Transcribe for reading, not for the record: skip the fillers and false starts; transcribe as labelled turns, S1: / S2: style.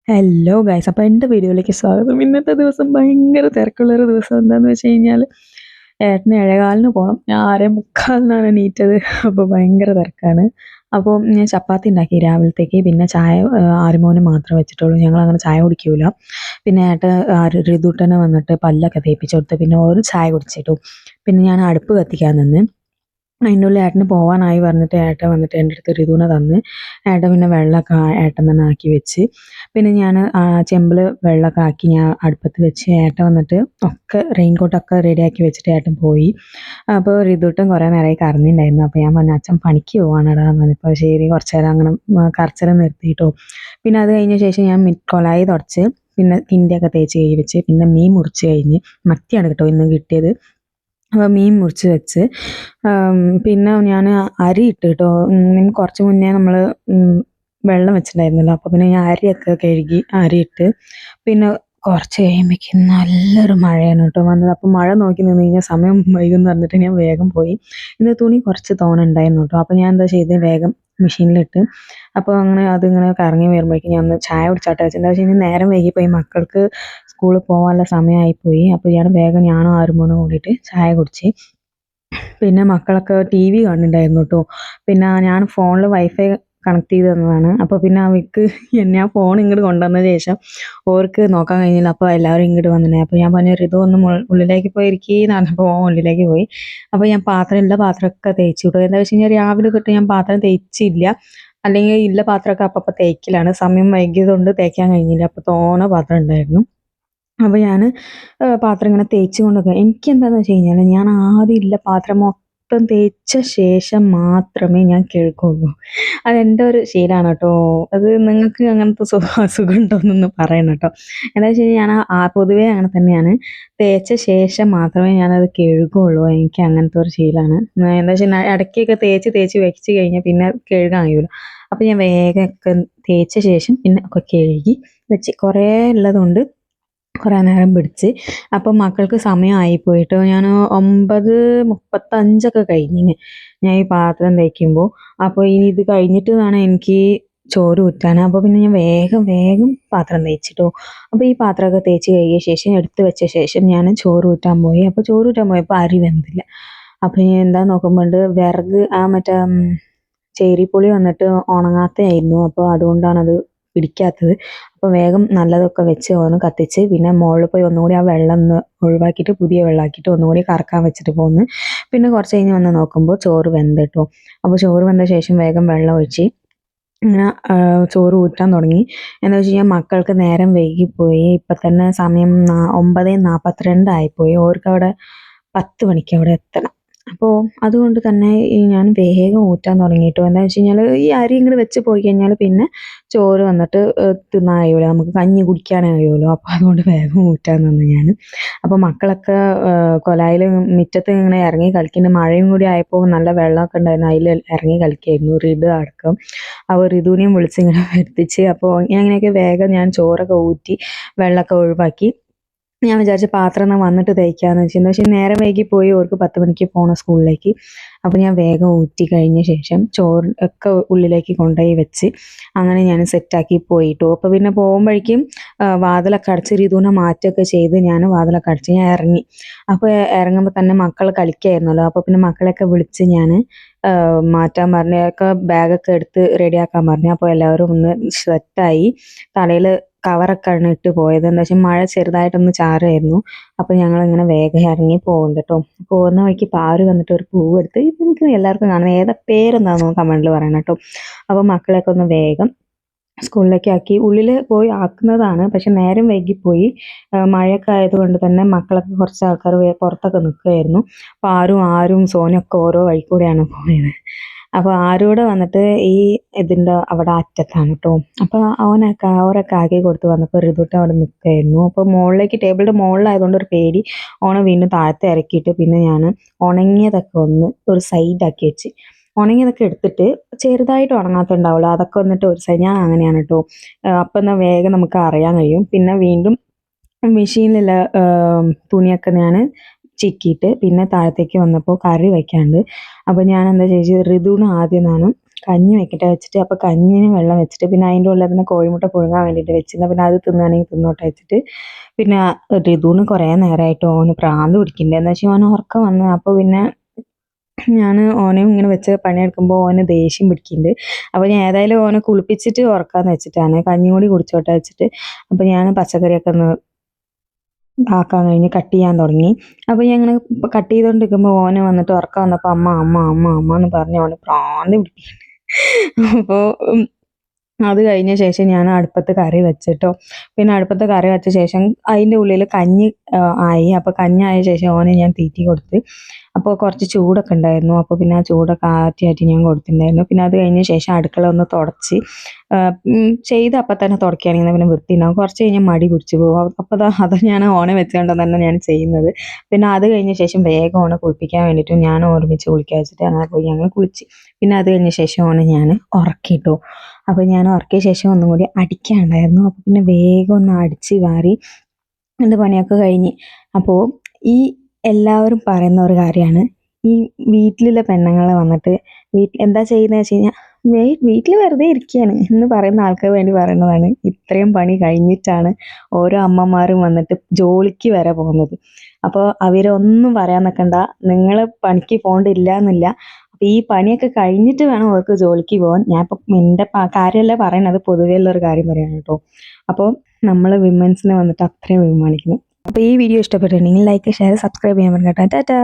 S1: Hello guys, അപ്പോൾ എൻ്റെ വീഡിയോയിലേക്ക് സ്വാഗതം. ഇന്നത്തെ ദിവസം ഭയങ്കര തിരക്കുള്ളൊരു ദിവസം. എന്താണെന്ന് വെച്ച് കഴിഞ്ഞാൽ ഏട്ടന് 7:15 പോകണം. ഞാൻ 6:45 എണീറ്റത്. അപ്പോൾ ഭയങ്കര തിരക്കാണ്. അപ്പോൾ ഞാൻ ചപ്പാത്തി ഉണ്ടാക്കി രാവിലത്തേക്ക്. പിന്നെ ചായ ആര്യമോന് മാത്രമേ വെച്ചിട്ടുള്ളൂ. ഞങ്ങളങ്ങനെ ചായ കുടിക്കൂല. പിന്നെ ഋതുട്ടനെ വന്നിട്ട് പല്ലൊക്കെ തേപ്പിച്ച് കൊടുത്ത് പിന്നെ ഒരു ചായ കുടിച്ചിട്ടു. പിന്നെ ഞാൻ അടുപ്പ് കത്തിക്കാൻ നിന്ന്. അതിൻ്റെ ഉള്ളിൽ ഏട്ടന് പോകാനായി പറഞ്ഞിട്ട് ഏട്ടൻ വന്നിട്ട് എൻ്റെ അടുത്ത് ഋതുവിനെ തന്ന്. ഏട്ടൻ പിന്നെ വെള്ളമൊക്കെ ഏട്ടൻ തന്നെ ആക്കി വെച്ച്. പിന്നെ ഞാൻ ചെമ്പിൽ വെള്ളമൊക്കെ ആക്കി ഞാൻ അടുപ്പത്ത് വെച്ച്. ഏട്ടൻ വന്നിട്ട് ഒക്കെ റെയിൻകോട്ടൊക്കെ റെഡിയാക്കി വെച്ചിട്ട് ഏട്ടൻ പോയി. അപ്പോൾ ഋതുട്ടൻ കുറേ നേരമായി കരഞ്ഞിട്ടുണ്ടായിരുന്നു. അപ്പോൾ ഞാൻ പറഞ്ഞു, അച്ഛൻ പണിക്ക് പോവാണെടാ എന്ന് പറഞ്ഞപ്പോൾ ശരി കുറച്ച് നേരം അങ്ങനെ കരച്ചിൽ നിർത്തിയിട്ടോ. പിന്നെ അത് കഴിഞ്ഞ ശേഷം ഞാൻ കൊലായി തുടച്ച് പിന്നെ കിണ്ടിയൊക്കെ തേച്ച് കഴുകി വെച്ച്. പിന്നെ മീൻ മുറിച്ച് കഴിഞ്ഞ്, മത്തിയാണ് കേട്ടോ ഇന്ന് കിട്ടിയത്. അപ്പോൾ മീൻ മുറിച്ച് വെച്ച്. പിന്നെ ഞാൻ അരി ഇട്ട് കേട്ടോ. കുറച്ച് മുന്നേ നമ്മൾ വെള്ളം വെച്ചിട്ടുണ്ടായിരുന്നല്ലോ. അപ്പോൾ പിന്നെ ഞാൻ അരിയൊക്കെ കഴുകി അരിയിട്ട്. പിന്നെ കുറച്ച് കഴിയുമ്പോഴേക്കും നല്ലൊരു മഴയാണ് കേട്ടോ വന്നത്. അപ്പോൾ മഴ നോക്കി നിന്ന് കഴിഞ്ഞാൽ സമയം വൈകുമെന്ന് പറഞ്ഞിട്ട് ഞാൻ വേഗം പോയി. ഇന്ന് തുണി കുറച്ച് തോനുണ്ടായിരുന്നു കേട്ടോ. അപ്പോൾ ഞാൻ എന്താ ചെയ്തത്, വേഗം മെഷീനിലിട്ട്. അപ്പോൾ അങ്ങനെ അതിങ്ങനെ കറങ്ങി വരുമ്പോഴേക്കും ഞാൻ ഒന്ന് ചായ കുടിച്ചാട്ടെ വെച്ചു. എന്താ വെച്ച് കഴിഞ്ഞാൽ നേരം വൈകിപ്പോയി, മക്കൾക്ക് സ്കൂളിൽ പോകാനുള്ള സമയമായിപ്പോയി. അപ്പോൾ ഞാനും ആരുമോനും കൂടിയിട്ട് ചായ കുടിച്ച്. പിന്നെ മക്കളൊക്കെ ടി വി കാണുന്നുണ്ടായിരുന്നു കേട്ടോ. പിന്നെ ഞാൻ ഫോണിൽ വൈഫൈ കണക്ട് ചെയ്ത് തന്നതാണ്. അപ്പോൾ പിന്നെ അവർക്ക് ഞാൻ ഫോൺ ഇങ്ങോട്ട് കൊണ്ടുവന്ന ശേഷം ഓർക്ക് നോക്കാൻ കഴിഞ്ഞില്ല. അപ്പോൾ എല്ലാവരും ഇങ്ങോട്ട് വന്നിട്ടുണ്ടായി. അപ്പോൾ ഞാൻ പറഞ്ഞു, ഋതു ഒന്ന് ഉള്ളിലേക്ക് പോയി ഇരിക്കുകയെന്ന് പറഞ്ഞപ്പോൾ ഉള്ളിലേക്ക് പോയി. അപ്പോൾ ഞാൻ പാത്രമൊക്കെ തേച്ച് വിട്ടു. എന്താ വെച്ച് കഴിഞ്ഞാൽ രാവിലെ തൊട്ട് ഞാൻ പാത്രം തേച്ചില്ല. അല്ലെങ്കിൽ ഇല്ല പാത്രമൊക്കെ അപ്പം തേക്കിലാണ്. സമയം വൈകിയതുകൊണ്ട് തേക്കാൻ കഴിഞ്ഞില്ല. അപ്പോൾ തോനെ പാത്രം ഉണ്ടായിരുന്നു. അപ്പോൾ ഞാൻ പാത്രം ഇങ്ങനെ തേച്ച് കൊണ്ടൊക്കെ എനിക്കെന്താണെന്ന് വെച്ച് കഴിഞ്ഞാൽ ഞാൻ ആദ്യം ഇല്ല പാത്രം മൊത്തം തേച്ച ശേഷം മാത്രമേ ഞാൻ കഴുകുള്ളൂ. അതെൻ്റെ ഒരു ശീലമാണ് കേട്ടോ. അത് നിങ്ങൾക്ക് അങ്ങനത്തെ അസുഖം ഉണ്ടോയെന്നൊന്ന് പറയണം കേട്ടോ. എന്താ വെച്ച് കഴിഞ്ഞാൽ ഞാൻ പൊതുവേ അങ്ങനെ തന്നെയാണ്. തേച്ച ശേഷം മാത്രമേ ഞാനത് കഴുകുള്ളൂ. എനിക്ക് അങ്ങനത്തെ ഒരു ശീലമാണ്. എന്താ വെച്ച് കഴിഞ്ഞാൽ ഇടയ്ക്കൊക്കെ തേച്ച് വെച്ച് കഴിഞ്ഞാൽ പിന്നെ കഴുകാൻ കഴിയില്ല. അപ്പോൾ ഞാൻ വേഗമൊക്കെ തേച്ച ശേഷം പിന്നെ ഒക്കെ കഴുകി വെച്ച്. കുറേ ഉള്ളതുകൊണ്ട് കുറേ നേരം പിടിച്ച്. അപ്പം മക്കൾക്ക് സമയമായിപ്പോയിട്ടോ. ഞാൻ 9:35 കഴിഞ്ഞിന് ഞാൻ ഈ പാത്രം തേക്കുമ്പോൾ. അപ്പോൾ ഇനി ഇത് കഴിഞ്ഞിട്ട് വേണം എനിക്ക് ചോറ് ഊറ്റാൻ. അപ്പോൾ പിന്നെ ഞാൻ വേഗം വേഗം പാത്രം തേച്ചിട്ടോ. അപ്പോൾ ഈ പാത്രമൊക്കെ തേച്ച് കഴുകിയ ശേഷം എടുത്ത് വെച്ച ശേഷം ഞാൻ ചോറ് ഊറ്റാൻ പോയി. അപ്പോൾ ചോറ് ഊറ്റാൻ പോയപ്പോൾ അരി വെന്തില്ല. അപ്പോൾ ഞാൻ എന്താ നോക്കുമ്പോൾ വിറക് മറ്റേ ചേരിപ്പൊളി വന്നിട്ട് ഉണങ്ങാത്തതായിരുന്നു. അപ്പോൾ അതുകൊണ്ടാണത് പിടിക്കാത്തത്. അപ്പോൾ വേഗം നല്ലതൊക്കെ വെച്ച് ഒന്ന് കത്തിച്ച് പിന്നെ മുകളിൽ പോയി ഒന്നുകൂടി ആ വെള്ളം ഒന്ന് ഒഴിവാക്കിയിട്ട് പുതിയ വെള്ളമാക്കിയിട്ട് ഒന്നുകൂടി കറക്കാൻ വെച്ചിട്ട് പോന്ന്. പിന്നെ കുറച്ച് കഴിഞ്ഞ് വന്ന് നോക്കുമ്പോൾ ചോറ് വെന്ത് കേട്ടോ. അപ്പോൾ ചോറ് വെന്ത ശേഷം വേഗം വെള്ളം ഒഴിച്ച് ഇങ്ങനെ ചോറ് ഊറ്റാൻ തുടങ്ങി. എന്താ വെച്ച് കഴിഞ്ഞാൽ മക്കൾക്ക് നേരം വൈകിപ്പോയി. ഇപ്പം തന്നെ സമയം 9:42 ആയിപ്പോയി. ഓർക്കവിടെ 10 മണിക്ക് അവിടെ എത്തണം. അപ്പോൾ അതുകൊണ്ട് തന്നെ ഞാൻ വേഗം ഊറ്റാൻ തുടങ്ങിയിട്ടോ. എന്താണെന്ന് വെച്ച് കഴിഞ്ഞാൽ ഈ അരി ഇങ്ങോട്ട് വെച്ച് പോയി കഴിഞ്ഞാൽ പിന്നെ ചോറ് വന്നിട്ട് തിന്നാൻ കഴിയൂല, നമുക്ക് കഞ്ഞി കുടിക്കാനേ കഴിയുമല്ലോ. അപ്പോൾ അതുകൊണ്ട് വേഗം ഊറ്റാൻ നിന്ന് ഞാൻ. അപ്പോൾ മക്കളൊക്കെ കൊലായിൽ മുറ്റത്ത് ഇങ്ങനെ ഇറങ്ങി കളിക്കുന്നുണ്ട്. മഴയും കൂടി ആയപ്പോൾ നല്ല വെള്ളമൊക്കെ ഉണ്ടായിരുന്നു. അതിൽ ഇറങ്ങി കളിക്കായിരുന്നു ഋതു അടക്കം. അപ്പോൾ ഋതുവിനെയും വിളിച്ച് ഇങ്ങനെ വരുത്തിച്ച്. അപ്പോൾ അങ്ങനെയൊക്കെ വേഗം ഞാൻ ചോറൊക്കെ ഊറ്റി വെള്ളമൊക്കെ ഒഴിവാക്കി. ഞാൻ വിചാരിച്ചു പാത്രം എന്നാൽ വന്നിട്ട് തേക്കാമെന്ന് വെച്ചിരുന്നു. പക്ഷേ നേരം വൈകി പോയി. ഓർക്ക് 10 മണിക്ക് പോകണം സ്കൂളിലേക്ക്. അപ്പോൾ ഞാൻ വേഗം ഊറ്റി കഴിഞ്ഞ ശേഷം ചോറ് ഒക്കെ ഉള്ളിലേക്ക് കൊണ്ടുപോയി വെച്ച് അങ്ങനെ ഞാൻ സെറ്റാക്കി പോയിട്ടോ. അപ്പോൾ പിന്നെ പോകുമ്പോഴേക്കും വാതിലൊക്കെ അടച്ച് ഋതുവിനെ മാറ്റുകയൊക്കെ ചെയ്ത് ഞാൻ വാതിലൊക്കെ അടച്ച് ഞാൻ ഇറങ്ങി. അപ്പോൾ ഇറങ്ങുമ്പോൾ തന്നെ മക്കൾ കളിക്കായിരുന്നല്ലോ. അപ്പോൾ പിന്നെ മക്കളെയൊക്കെ വിളിച്ച് ഞാൻ മാറ്റാൻ പറഞ്ഞൊക്കെ ബാഗൊക്കെ എടുത്ത് റെഡിയാക്കാൻ പറഞ്ഞു. അപ്പോൾ എല്ലാവരും ഒന്ന് സെറ്റായി. തലയിൽ കവറൊക്കെയാണ് ഇട്ട് പോയത്. എന്താ വെച്ചാൽ മഴ ചെറുതായിട്ടൊന്ന് ചാറുമായിരുന്നു. അപ്പോൾ ഞങ്ങളിങ്ങനെ വേഗം ഇറങ്ങി പോകുന്നുണ്ട് കേട്ടോ. പോകുന്ന വഴിക്ക് പാറു വന്നിട്ട് ഒരു പൂവെടുത്ത്, ഇത് എനിക്ക് എല്ലാവർക്കും കാണുന്നത് ഏതാ പേരെന്താണെന്ന് കമൻറ്റിൽ പറയണം കേട്ടോ. അപ്പോൾ മക്കളെയൊക്കെ ഒന്ന് വേഗം സ്കൂളിലേക്ക് ആക്കി. ഉള്ളിൽ പോയി ആക്കുന്നതാണ്, പക്ഷെ നേരം വൈകിപ്പോയി. മഴയൊക്കെ ആയതുകൊണ്ട് തന്നെ മക്കളൊക്കെ കുറച്ച് ആൾക്കാർ പുറത്തൊക്കെ നിൽക്കുമായിരുന്നു. അപ്പോൾ ആരും സോനയൊക്കെ ഓരോ വഴി കൂടെയാണ് പോയത്. അപ്പോൾ ആരൂടെ വന്നിട്ട് ഈ ഇതിൻ്റെ അവിടെ അറ്റത്താണ് കേട്ടോ. അപ്പോൾ അവരൊക്കെ ആക്കി കൊടുത്ത് വന്നപ്പോൾ ഋതുട്ട അവിടെ നിൽക്കുകയായിരുന്നു. അപ്പോൾ മുകളിലേക്ക് ടേബിളിൻ്റെ മുകളിലായതുകൊണ്ട് ഒരു പേടി. ഓനെ വീണ്ടും താഴത്തെ ഇറക്കിയിട്ട് പിന്നെ ഞാൻ ഉണങ്ങിയതൊക്കെ ഒന്ന് ഒരു സൈഡാക്കി വെച്ച്. ഉണങ്ങിയതൊക്കെ എടുത്തിട്ട് ചെറുതായിട്ട് ഉണങ്ങാത്തുണ്ടാവുമല്ലോ, അതൊക്കെ വന്നിട്ട് ഒരു സൈഡ്. ഞാൻ അങ്ങനെയാണ് കേട്ടോ. അപ്പം എന്നാൽ വേഗം നമുക്ക് അറിയാൻ കഴിയും. പിന്നെ വീണ്ടും മെഷീനിലുള്ള തുണിയൊക്കെ ഞാൻ ചിക്കിയിട്ട് പിന്നെ താഴത്തേക്ക് വന്നപ്പോൾ കറി വയ്ക്കാണ്ട്. അപ്പോൾ ഞാൻ എന്താ ചോദിച്ചത്, ഋതുവിന് ആദ്യം ഞാൻ കഞ്ഞി വെക്കട്ടെ വെച്ചിട്ട്, അപ്പോൾ കഞ്ഞിന് വെള്ളം വെച്ചിട്ട് പിന്നെ അതിൻ്റെ ഉള്ളിൽ തന്നെ കോഴിമുട്ട പുഴുങ്ങാൻ വേണ്ടിയിട്ട് വെച്ചിരുന്നു. പിന്നെ അത് തിന്നുകയാണെങ്കിൽ തിന്നോട്ടെ വെച്ചിട്ട് പിന്നെ ഋതുവിന് കുറേ നേരമായിട്ട് ഓന് പ്രാന്ത് പിടിക്കുന്നുണ്ട്. എന്താ വെച്ചാൽ ഓന് ഉറക്കം വന്ന്. അപ്പോൾ പിന്നെ ഞാൻ ഓനെയും ഇങ്ങനെ വെച്ച് പണിയെടുക്കുമ്പോൾ ഓന് ദേഷ്യം പിടിക്കുന്നുണ്ട്. അപ്പോൾ ഞാൻ ഏതായാലും ഓനെ കുളിപ്പിച്ചിട്ട് ഉറക്കാമെന്ന് വെച്ചിട്ടാണ്, കഞ്ഞി കൂടി കുടിച്ചോട്ടെ വെച്ചിട്ട്. അപ്പോൾ ഞാൻ പച്ചക്കറിയൊക്കെ ഒന്ന് ആക്കാൻ കഴിഞ്ഞ് കട്ട് ചെയ്യാൻ തുടങ്ങി. അപ്പോൾ ഞാൻ ഇങ്ങനെ കട്ട് ചെയ്തുകൊണ്ടിരിക്കുമ്പോൾ ഓന് വന്നിട്ട് ഉറക്കം വന്നപ്പോൾ അമ്മ അമ്മ അമ്മ അമ്മ എന്ന് പറഞ്ഞ് ഓന് പ്രാന്ത് പിടിക്കുന്നുണ്ട്. അപ്പോൾ അത് കഴിഞ്ഞ ശേഷം ഞാൻ അടുപ്പത്ത് കറി വെച്ചിട്ടോ. പിന്നെ അടുപ്പത്ത് കറി വെച്ച ശേഷം അതിൻ്റെ ഉള്ളിൽ കഞ്ഞി ആയി. അപ്പോൾ കഞ്ഞി ആയ ശേഷം ഓന് ഞാൻ തീറ്റി കൊടുത്ത്. അപ്പോൾ കുറച്ച് ചൂടൊക്കെ ഉണ്ടായിരുന്നു. അപ്പോൾ പിന്നെ ആ ചൂടൊക്കെ ആറ്റി ഞാൻ കൊടുത്തിട്ടുണ്ടായിരുന്നു. പിന്നെ അത് കഴിഞ്ഞ ശേഷം അടുക്കള ഒന്ന് തുടച്ച് ചെയ്ത് അപ്പം തന്നെ തുടക്കുകയാണെങ്കിൽ പിന്നെ വൃത്തി ഉണ്ടാവും. കുറച്ച് കഴിഞ്ഞാൽ മടി പിടിച്ച് പോകും. അപ്പോൾ അത് ഞാൻ ഓനെ വെച്ചുകൊണ്ട് തന്നെ ഞാൻ ചെയ്യുന്നത്. പിന്നെ അത് കഴിഞ്ഞ ശേഷം വേഗം ഓനെ കുളിപ്പിക്കാൻ വേണ്ടിയിട്ട് ഞാൻ ഒരുമിച്ച് കുളിക്കാൻ വെച്ചിട്ട് അങ്ങനെ പോയി ഞങ്ങൾ കുളിച്ച്. പിന്നെ അത് കഴിഞ്ഞ ശേഷം ഓനെ ഞാൻ ഉറക്കിയിട്ടു. അപ്പോൾ ഞാൻ ഉറക്കിയ ശേഷം ഒന്നും കൂടി അടിക്കാനുണ്ടായിരുന്നു. അപ്പോൾ പിന്നെ വേഗം ഒന്ന് അടിച്ച് വാരി എൻ്റെ പണിയൊക്കെ കഴിഞ്ഞ്. അപ്പോൾ ഈ എല്ലാവരും പറയുന്ന ഒരു കാര്യമാണ്, ഈ വീട്ടിലുള്ള പെണ്ണുങ്ങളെ വന്നിട്ട് എന്താ ചെയ്യുന്നത് വെച്ച് കഴിഞ്ഞാൽ വീട്ടിൽ വെറുതെ ഇരിക്കുകയാണ് എന്ന് പറയുന്ന ആൾക്കാർക്ക് വേണ്ടി പറയുന്നതാണ്. ഇത്രയും പണി കഴിഞ്ഞിട്ടാണ് ഓരോ അമ്മമാരും വന്നിട്ട് ജോലിക്ക് വരെ പോകുന്നത്. അപ്പോൾ അവരൊന്നും പറയാൻ നിൽക്കണ്ട, നിങ്ങൾ പണിക്ക് പോകണ്ടില്ല എന്നില്ല. അപ്പോൾ ഈ പണിയൊക്കെ കഴിഞ്ഞിട്ട് വേണം അവർക്ക് ജോലിക്ക് പോകാൻ. ഞാൻ ഇപ്പം എൻ്റെ കാര്യമല്ല പറയണത്, പൊതുവേ ഉള്ളൊരു കാര്യം പറയാണ് കേട്ടോ. അപ്പോൾ നമ്മൾ വിമൻസിനെ വന്നിട്ട് അത്രയും ബഹുമാനിക്കുന്നു. അപ്പോൾ ഈ വീഡിയോ ഇഷ്ടപ്പെട്ടിട്ടുണ്ടെങ്കിൽ ലൈക്ക്, ഷെയർ, സബ്സ്ക്രൈബ് ചെയ്യാൻ പറ്റും കേട്ടോ. ടാറ്റാ.